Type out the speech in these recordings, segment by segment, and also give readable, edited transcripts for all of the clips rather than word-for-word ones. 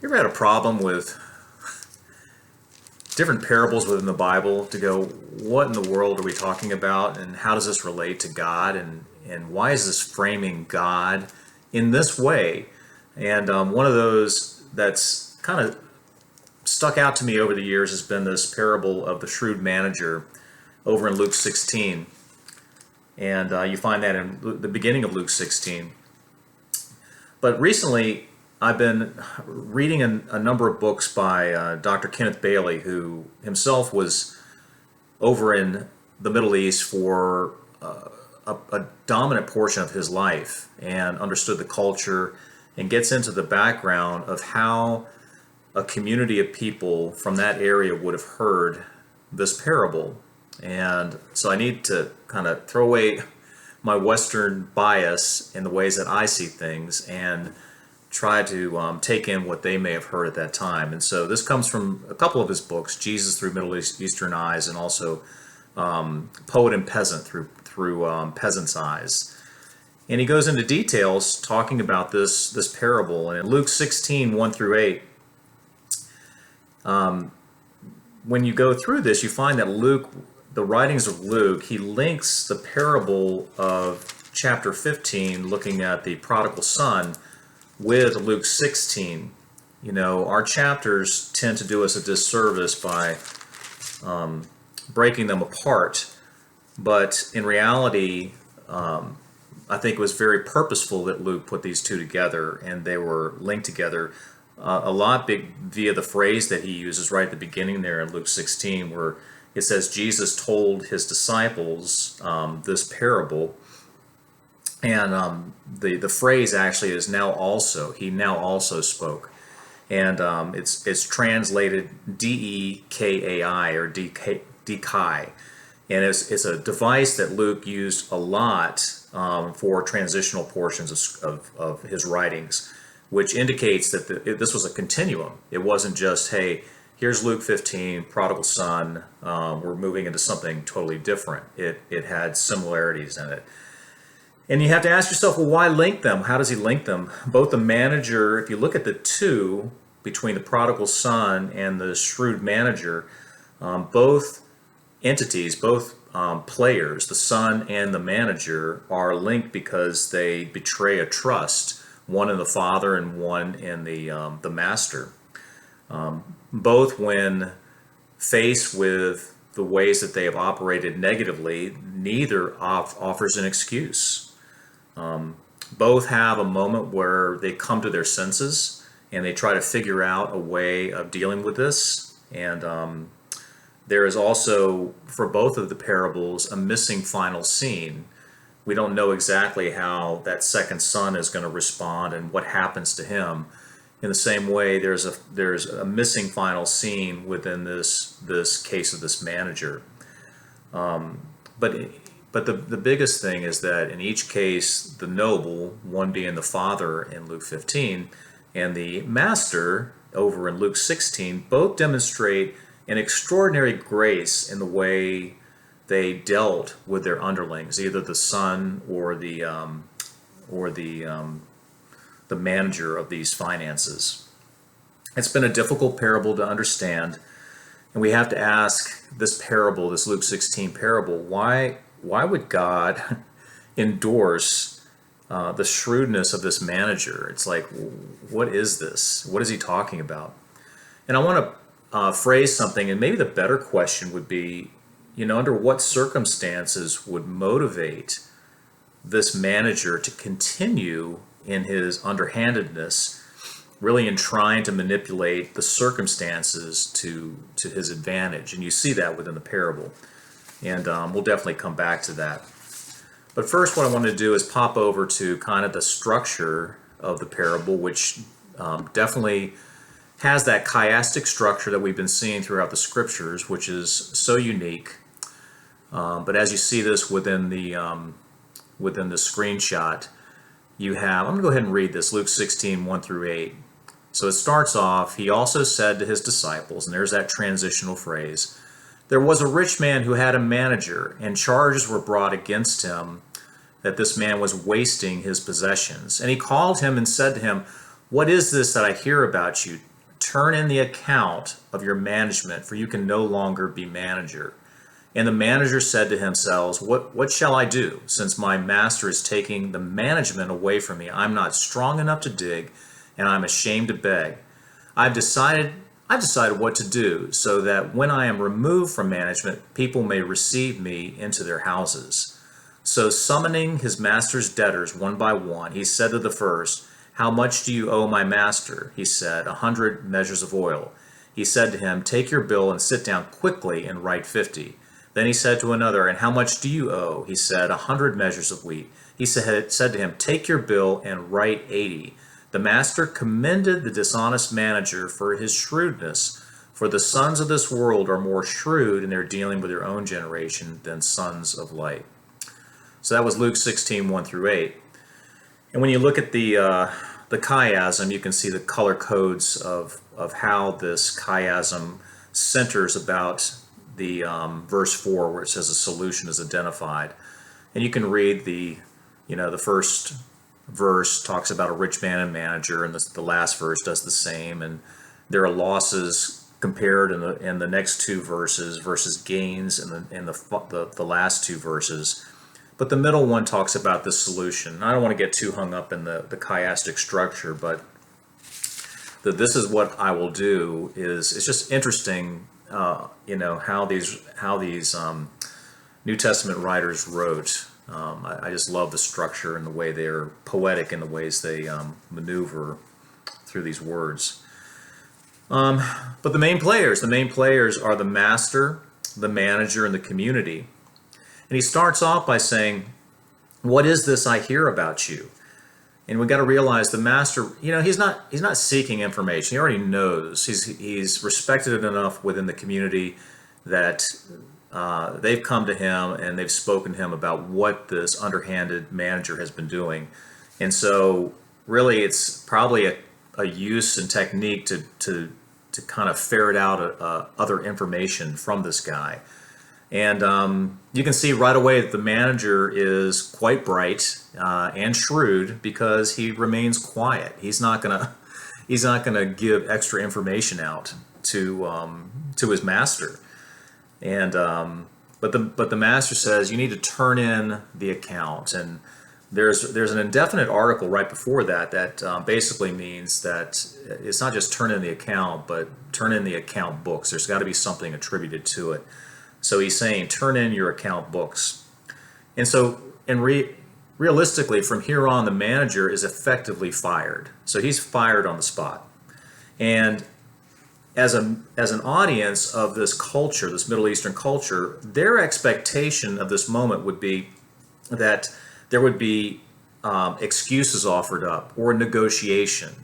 You ever had a problem with different parables within the Bible to go, what in the world are we talking about, and how does this relate to God, and why is this framing God in this way? And one of those that's kind of stuck out to me over the years has been this parable of the shrewd manager over in Luke 16. And you find that in the beginning of Luke 16. But recently, I've been reading a number of books by Dr. Kenneth Bailey, who himself was over in the Middle East for a dominant portion of his life and understood the culture and gets into the background of how a community of people from that area would have heard this parable. And so I need to kind of throw away my Western bias in the ways that I see things and try to take in what they may have heard at that time. And so this comes from a couple of his books, Jesus Through Middle Eastern Eyes, and also Poet and Peasant through Peasant's Eyes. And he goes into details talking about this parable. And in Luke 16, 1 through 8, when you go through this, you find that Luke, the writings of Luke, he links the parable of chapter 15, looking at the prodigal son, with Luke 16. You know, our chapters tend to do us a disservice by breaking them apart, but in reality, I think it was very purposeful that Luke put these two together, and they were linked together a lot via the phrase that he uses right at the beginning there in Luke 16, where it says Jesus told his disciples this parable. And the phrase actually is now also, he now also spoke. And it's translated D-E-K-A-I or D-Kai. And it's a device that Luke used a lot for transitional portions of his writings, which indicates that this was a continuum. It wasn't just, hey, here's Luke 15, prodigal son, we're moving into something totally different. It had similarities in it. And you have to ask yourself, well, why link them? How does he link them? Both the manager, if you look at the two between the prodigal son and the shrewd manager, both entities, both players, the son and the manager, are linked because they betray a trust, one in the father and one in the master. Both, when faced with the ways that they have operated negatively, neither offers an excuse. Both have a moment where they come to their senses and they try to figure out a way of dealing with this. And there is also, for both of the parables, a missing final scene. We don't know exactly how that second son is going to respond and what happens to him. In the same way, there's a missing final scene within this case of this manager. But the biggest thing is that in each case, the noble, one being the father in Luke 15, and the master over in Luke 16, both demonstrate an extraordinary grace in the way they dealt with their underlings, either the son or the manager of these finances. It's been a difficult parable to understand, and we have to ask this parable, this Luke 16 parable, why would God endorse the shrewdness of this manager? It's like, what is this? What is he talking about? And I want to phrase something, and maybe the better question would be, under what circumstances would motivate this manager to continue in his underhandedness, really in trying to manipulate the circumstances to his advantage? And you see that within the parable. And we'll definitely come back to that. But first, what I want to do is pop over to kind of the structure of the parable, which definitely has that chiastic structure that we've been seeing throughout the scriptures, which is so unique. But as you see this within the screenshot, you have, I'm going to go ahead and read this, Luke 16, 1 through 8. So it starts off, he also said to his disciples, and there's that transitional phrase, there was a rich man who had a manager, and charges were brought against him that this man was wasting his possessions. And he called him and said to him, what is this that I hear about you? turn in the account of your management, for you can no longer be manager. And the manager said to himself, what shall I do, since my master is taking the management away from me? I'm not strong enough to dig, and I'm ashamed to beg. I've decided what to do, so that when I am removed from management, people may receive me into their houses. So summoning his master's debtors one by one, he said to the first, How much do you owe my master? He said, 100 measures of oil. He said to him, Take your bill and sit down quickly and write 50. Then he said to another, And how much do you owe? He said, 100 measures of wheat. He said to him, Take your bill and write 80. The master commended the dishonest manager for his shrewdness, for the sons of this world are more shrewd in their dealing with their own generation than sons of light. So that was Luke 16, 1 through 8. And when you look at the chiasm, you can see the color codes of how this chiasm centers about the verse 4, where it says a solution is identified. And you can read the first verse talks about a rich man and manager, and the last verse does the same. And there are losses compared in the next two verses versus gains in the last two verses. But the middle one talks about the solution. I don't want to get too hung up in the chiastic structure, but this is what I will do. It's just interesting, how these New Testament writers wrote. I just love the structure and the way they're poetic in the ways they maneuver through these words. But the main players are the master, the manager, and the community. And he starts off by saying, What is this I hear about you? And we've got to realize the master, he's not seeking information. He already knows. He's respected enough within the community that they've come to him and they've spoken to him about what this underhanded manager has been doing. And so really it's probably a use and technique to kind of ferret out other information from this guy. And you can see right away that the manager is quite bright and shrewd, because he remains quiet. He's not gonna give extra information out to his master. And but the master says you need to turn in the account. And there's an indefinite article right before that basically means that it's not just turn in the account, but turn in the account books. There's got to be something attributed to it. So he's saying, turn in your account books. And so, realistically, from here on, the manager is effectively fired. So he's fired on the spot. And as an audience of this culture, this Middle Eastern culture, their expectation of this moment would be that there would be excuses offered up or negotiation.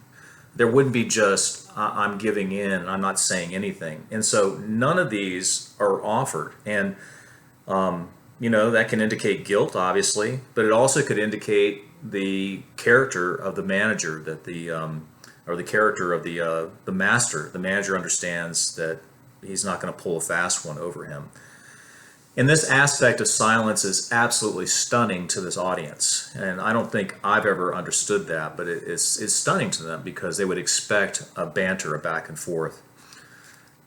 There wouldn't be just, I'm giving in, I'm not saying anything. And so none of these are offered. And, that can indicate guilt, obviously, but it also could indicate the character of the manager, that or the character of the master. The manager understands that he's not going to pull a fast one over him. And this aspect of silence is absolutely stunning to this audience. And I don't think I've ever understood that, but it's stunning to them, because they would expect a banter, a back and forth.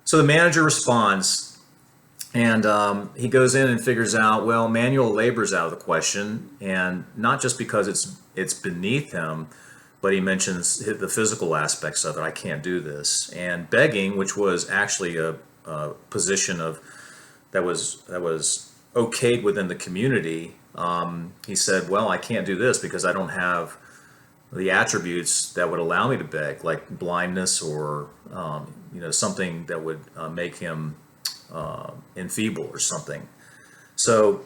So the manager responds, and he goes in and figures out, well, manual labor is out of the question, and not just because it's beneath him, but he mentions the physical aspects of it. I can't do this. And begging, which was actually a position that was okayed within the community, he said, well, I can't do this because I don't have the attributes that would allow me to beg, like blindness or something that would make him enfeeble or something. So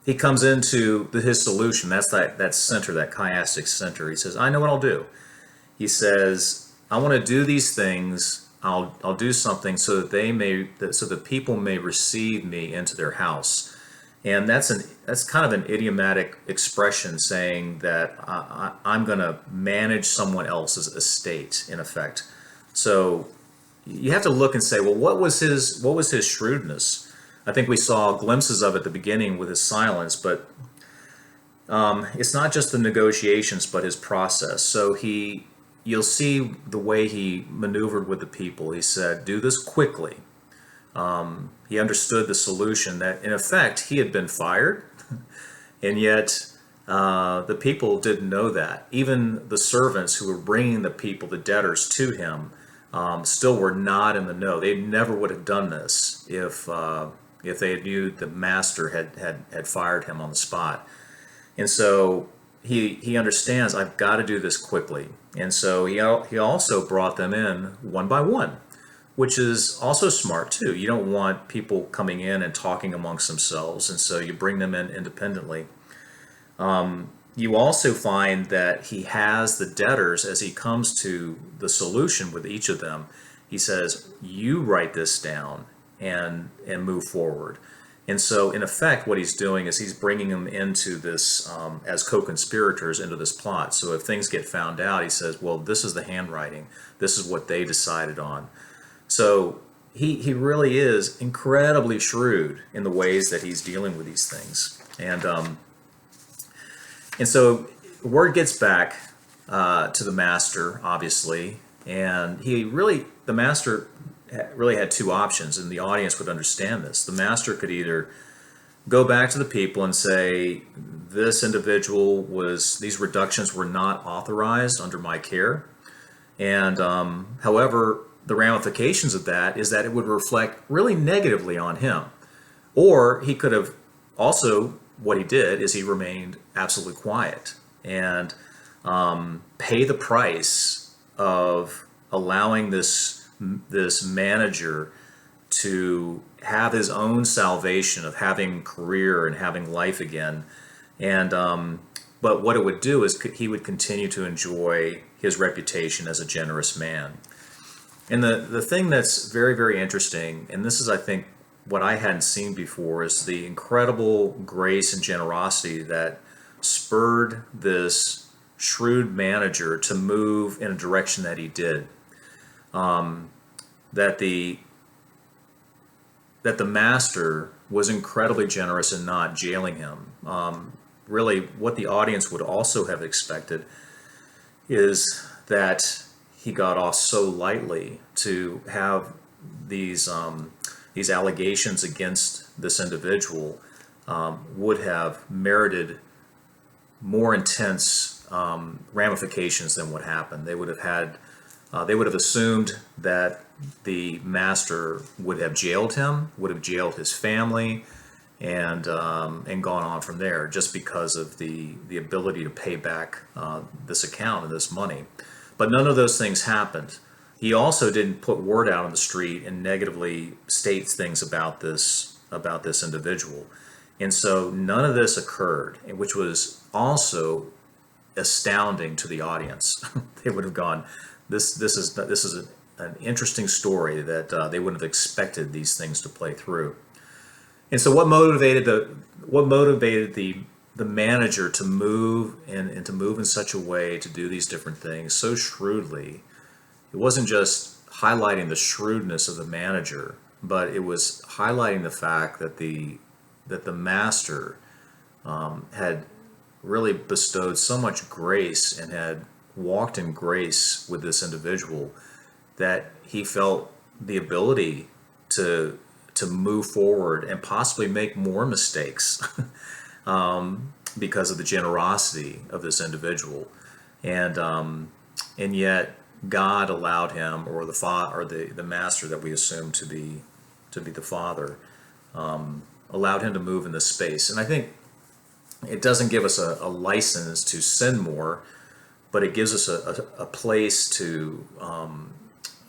he comes into his solution. That's that center, that chiastic center. He says, I know what I'll do. He says, I want to do these things. I'll do something so that people may receive me into their house. And that's kind of an idiomatic expression, saying that I'm going to manage someone else's estate, in effect. So you have to look and say, well, what was his shrewdness? I think we saw glimpses of it at the beginning with his silence, but it's not just the negotiations, but his process. So he you'll see the way he maneuvered with the people. He said, do this quickly. He understood the solution that, in effect, he had been fired, and yet the people didn't know that. Even the servants who were bringing the people, the debtors, to him, still were not in the know. They never would have done this if they had knew the master had fired him on the spot. And so he understands, I've got to do this quickly. And so he also brought them in one by one, which is also smart too. You don't want people coming in and talking amongst themselves, and so you bring them in independently. You also find that he has the debtors, as he comes to the solution with each of them, he says, you write this down and move forward. And so, in effect, what he's doing is he's bringing them into this, as co-conspirators into this plot. So if things get found out, he says, well, this is the handwriting. This is what they decided on. So he really is incredibly shrewd in the ways that he's dealing with these things. And so word gets back to the master, obviously, and the master really had two options, and the audience would understand this. The master could either go back to the people and say, these reductions were not authorized under my care, and however, the ramifications of that is that it would reflect really negatively on him. Or he could have also, what he did is he remained absolutely quiet and pay the price of allowing this manager to have his own salvation of having career and having life again. And but what it would do is he would continue to enjoy his reputation as a generous man. And the thing that's very, very interesting, and this is, I think, what I hadn't seen before, is the incredible grace and generosity that spurred this shrewd manager to move in a direction that he did. That the master was incredibly generous in not jailing him. Really, what the audience would also have expected is that he got off so lightly to have these allegations against this individual would have merited more intense ramifications than what happened. They would have assumed that the master would have jailed him, would have jailed his family, and gone on from there, just because of the ability to pay back this account and this money. But none of those things happened. He also didn't put word out on the street and negatively state things about this individual. And so none of this occurred, which was also astounding to the audience. They would have gone, this is an interesting story that they wouldn't have expected these things to play through. And so what motivated the manager to move and to move in such a way to do these different things so shrewdly? It wasn't just highlighting the shrewdness of the manager, but it was highlighting the fact that the master had really bestowed so much grace and had walked in grace with this individual that he felt the ability to move forward and possibly make more mistakes because of the generosity of this individual, and yet God allowed him, or the master that we assume to be the father, allowed him to move in this space. And I think it doesn't give us a license to sin more, but it gives us a place to.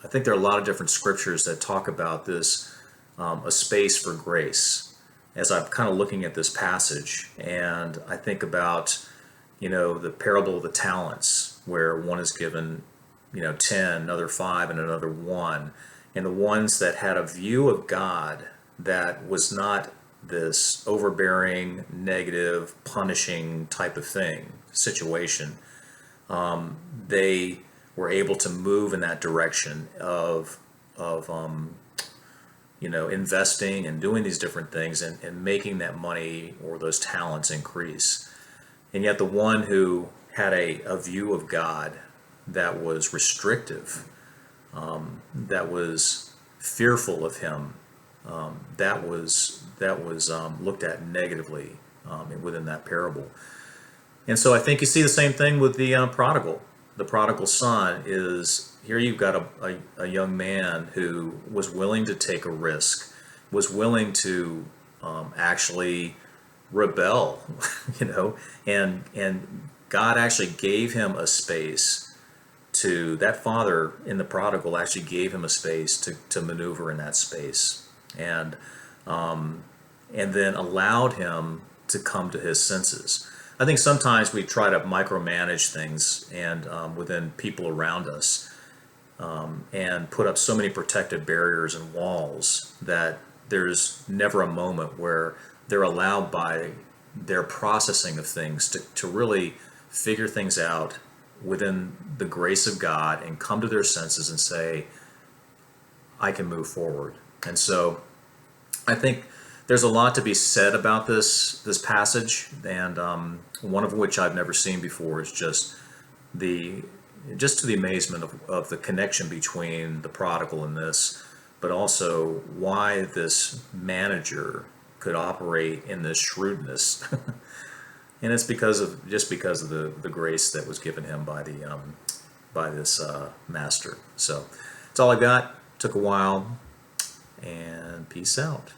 I think there are a lot of different scriptures that talk about this, a space for grace. As I'm kind of looking at this passage, and I think about, the parable of the talents, where one is given, 10, another 5, and another 1. And the ones that had a view of God that was not this overbearing, negative, punishing type of situation, they were able to move in that direction of investing and doing these different things and making that money or those talents increase. And yet the one who had a view of God that was restrictive, that was fearful of him, that was looked at negatively within that parable. And so I think you see the same thing with the prodigal. The prodigal son is here. You've got a young man who was willing to take a risk, was willing to actually rebel, and God actually gave him a space to, that father in the prodigal actually gave him a space to maneuver in that space, and then allowed him to come to his senses. I think sometimes we try to micromanage things and within people around us, and put up so many protective barriers and walls that there's never a moment where they're allowed by their processing of things to really figure things out within the grace of God and come to their senses and say, I can move forward. And so I think there's a lot to be said about this passage, and one of which I've never seen before is just to the amazement of the connection between the prodigal and this, but also why this manager could operate in this shrewdness. And it's because of the grace that was given him by this master. So that's all I got. Took a while, and peace out.